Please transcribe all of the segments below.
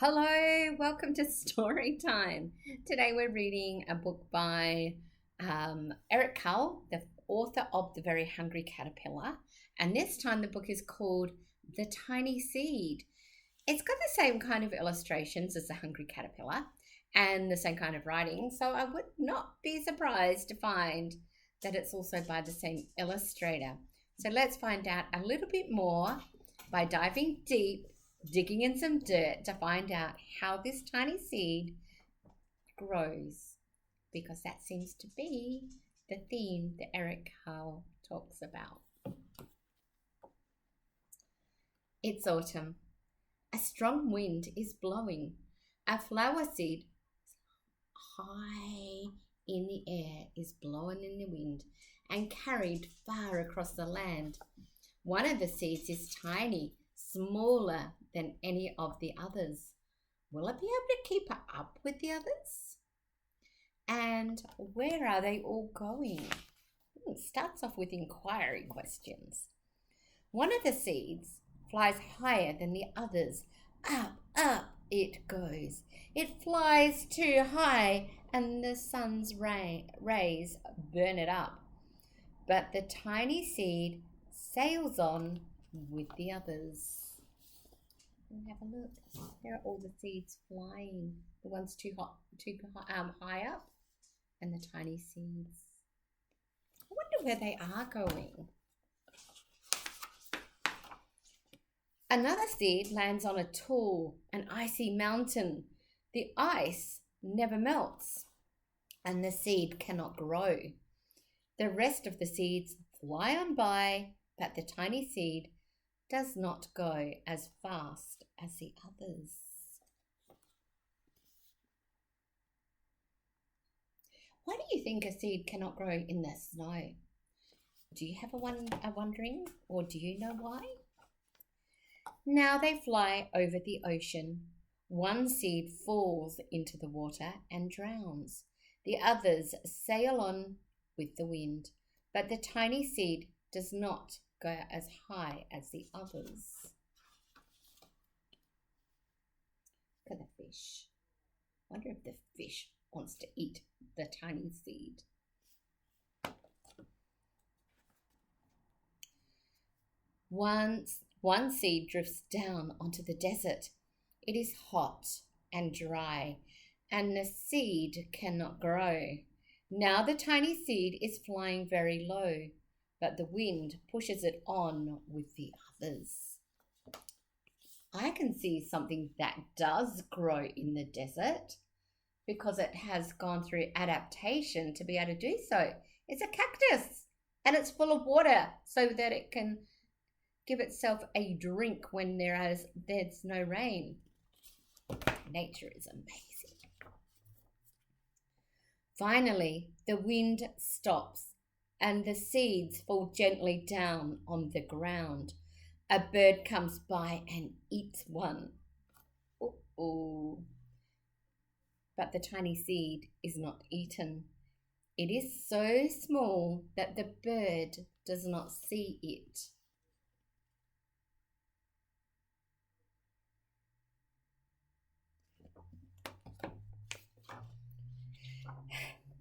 Hello, welcome to Story Time. Today we're reading a book by Carle, the author of The Very Hungry Caterpillar. And this time the book is called The Tiny Seed. It's got the same kind of illustrations as The Hungry Caterpillar and the same kind of writing. So I would not be surprised to find that it's also by the same illustrator. So let's find out a little bit more by diving deep, digging in some dirt to find out how this tiny seed grows, because that seems to be the theme that Carle talks about. It's autumn. A strong wind is blowing. A flower seed high in the air is blown in the wind and carried far across the land. One of the seeds is tiny, smaller than any of the others. Will it be able to keep up with the others? And where are they all going? It starts off with inquiry questions. One of the seeds flies higher than the others. Up, up it goes. It flies too high and the sun's rays burn it up. But the tiny seed sails on with the others. Have a look. There are all the seeds flying. The ones too high up, and the tiny seeds. I wonder where they are going. Another seed lands on a tall and icy mountain. The ice never melts, and the seed cannot grow. The rest of the seeds fly on by, but the tiny seed does not go as fast as the others. Why do you think a seed cannot grow in the snow? Do you have a wondering, or do you know why? Now they fly over the ocean. One seed falls into the water and drowns. The others sail on with the wind, but the tiny seed does not go as high as the others. Look at the fish. Wonder if the fish wants to eat the tiny seed. One seed drifts down onto the desert. It is hot and dry, and the seed cannot grow. Now the tiny seed is flying very low, but the wind pushes it on with the others. I can see something that does grow in the desert because it has gone through adaptation to be able to do so. It's a cactus and it's full of water so that it can give itself a drink when there's no rain. Nature is amazing. Finally, the wind stops and the seeds fall gently down on the ground. A bird comes by and eats one. Uh-oh. But the tiny seed is not eaten. It is so small that the bird does not see it.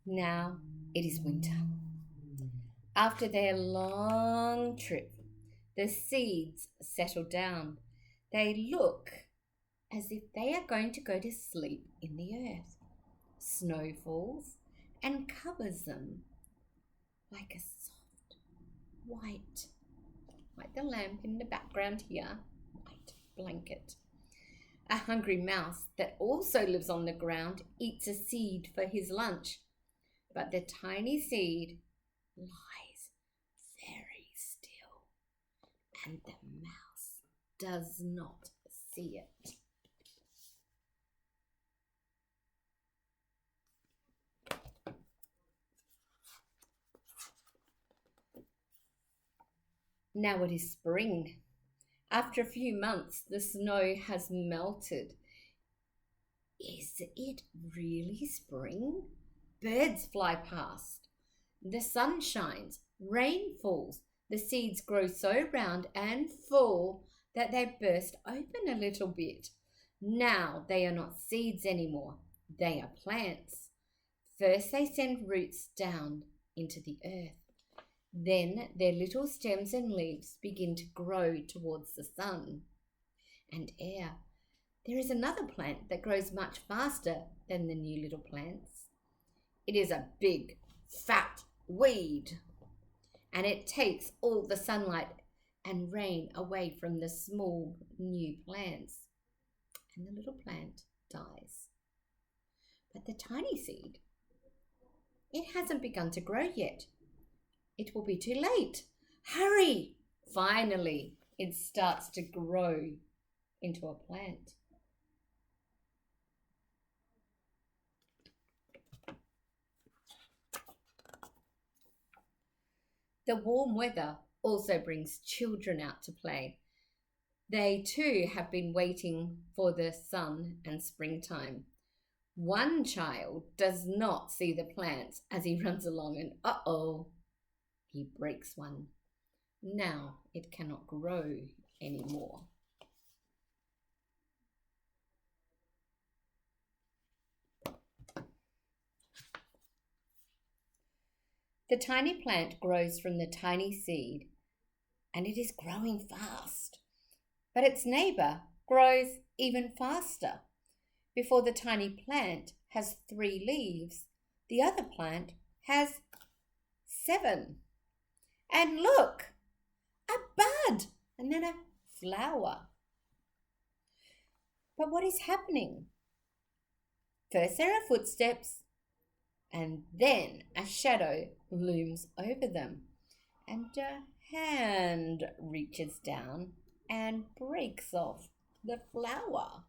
Now it is winter. After their long trip, the seeds settle down. They look as if they are going to go to sleep in the earth. Snow falls and covers them like a soft white, like the lamp in the background here, white blanket. A hungry mouse that also lives on the ground eats a seed for his lunch, but the tiny seed lies very still, and the mouse does not see it. Now it is spring. After a few months, the snow has melted. Is it really spring? Birds fly past. The sun shines. Rain falls. The seeds grow so round and full that they burst open a little bit. Now they are not seeds anymore, they are plants. First they send roots down into the earth. Then their little stems and leaves begin to grow towards the sun and air. There is another plant that grows much faster than the new little plants. It is a big, fat weed, and it takes all the sunlight and rain away from the small new plants, and the little plant dies. But the tiny seed, it hasn't begun to grow yet. It will be too late. Hurry! Finally, it starts to grow into a plant. The warm weather also brings children out to play. They too have been waiting for the sun and springtime. One child does not see the plants as he runs along, and he breaks one. Now it cannot grow anymore. The tiny plant grows from the tiny seed, and it is growing fast. But its neighbour grows even faster. Before the tiny plant has 3 leaves, the other plant has 7. And look, a bud and then a flower. But what is happening? First there are footsteps, and then a shadow looms over them, and a hand reaches down and breaks off the flower.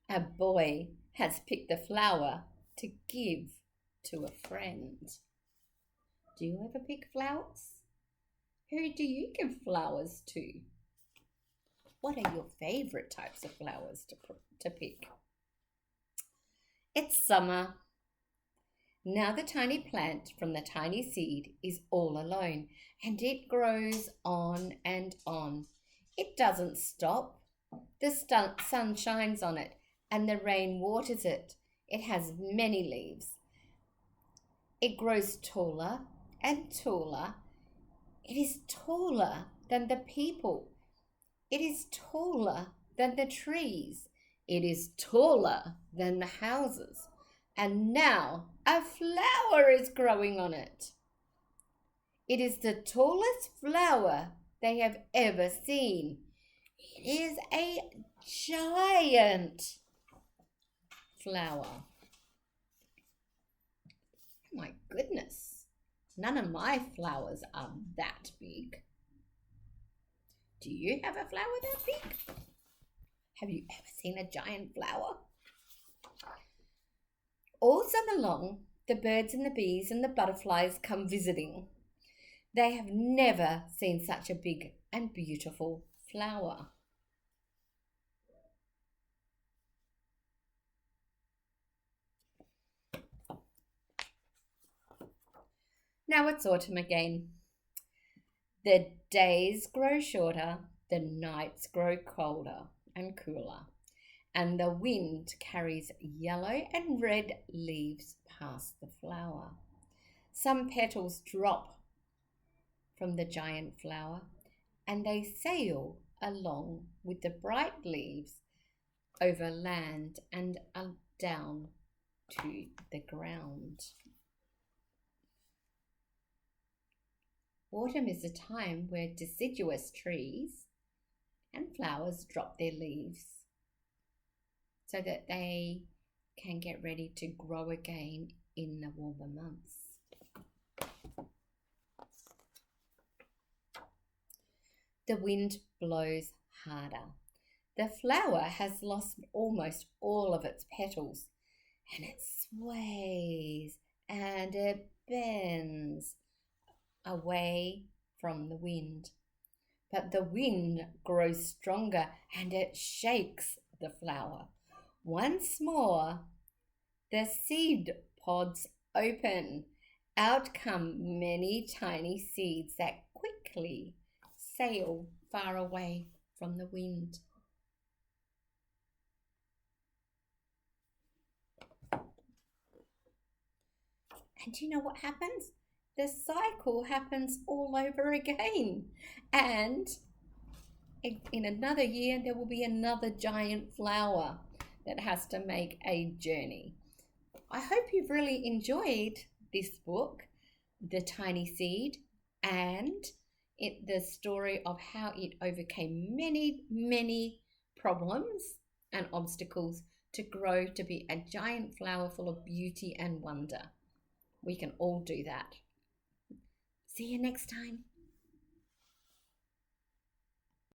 A boy has picked the flower to give to a friend. Do you ever pick flowers? Who do you give flowers to? What are your favourite types of flowers to pick? It's summer. Now the tiny plant from the tiny seed is all alone, and it grows on and on. It doesn't stop. The sun shines on it, and the rain waters it. It has many leaves. It grows taller and taller. It is taller than the people. It is taller than the trees. It is taller than the houses. And now a flower is growing on it. It is the tallest flower they have ever seen. It is a giant flower. My goodness, none of my flowers are that big. Do you have a flower that big? Have you ever seen a giant flower? All summer long, the birds and the bees and the butterflies come visiting. They have never seen such a big and beautiful flower. Now it's autumn again. The days grow shorter, the nights grow colder and cooler, and the wind carries yellow and red leaves past the flower. Some petals drop from the giant flower, and they sail along with the bright leaves over land and down to the ground. Autumn is a time where deciduous trees and flowers drop their leaves so that they can get ready to grow again in the warmer months. The wind blows harder. The flower has lost almost all of its petals, and it sways and it bends away from the wind. But the wind grows stronger and it shakes the flower. Once more, the seed pods open Out come many tiny seeds that quickly sail far away from the wind. And you know what happens? The cycle happens all over again. And in another year, there will be another giant flower that has to make a journey. I hope you've really enjoyed this book, The Tiny Seed, and the story of how it overcame many, many problems and obstacles to grow to be a giant flower full of beauty and wonder. We can all do that. See you next time.